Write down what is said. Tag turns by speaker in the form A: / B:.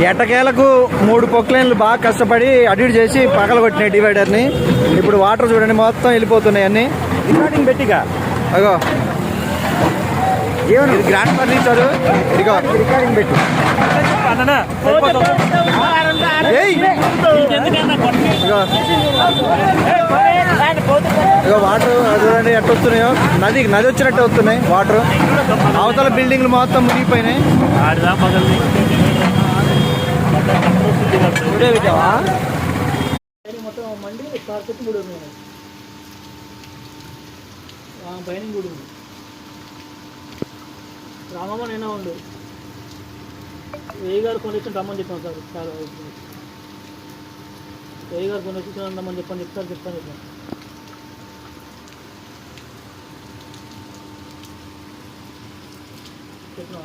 A: ఎట్టకేలకు 3 పొక్లైన్లు బాగా కష్టపడి అడిట్ చేసి పగల కొట్టినాయి డివైడర్ని. ఇప్పుడు వాటర్ చూడండి మొత్తం వెళ్ళిపోతున్నాయి అన్నీ.
B: రికార్డింగ్ పెట్టిగా
A: అగో ఏమన్నా ఇది గ్రాండ్ ఫర్నిచర్. ఇదిగో రికార్డింగ్ పెట్టి ఇగో వాటర్ చూడండి ఎట్ట వస్తున్నాయో. నది వచ్చినట్టు వస్తున్నాయి వాటర్. అవతల బిల్డింగ్లు మొత్తం మునిగిపోయినాయి.
C: మొత్తం మండి కార్పెట్ 3 పైన 3 రామమ్మ నేనే ఉండు. ఏ గారు కొని వచ్చి రమ్మని చెప్పాను సార్. చాలా ఏ గారు కొని వచ్చి రమ్మని చెప్తాను చెప్పాను. చెప్పినా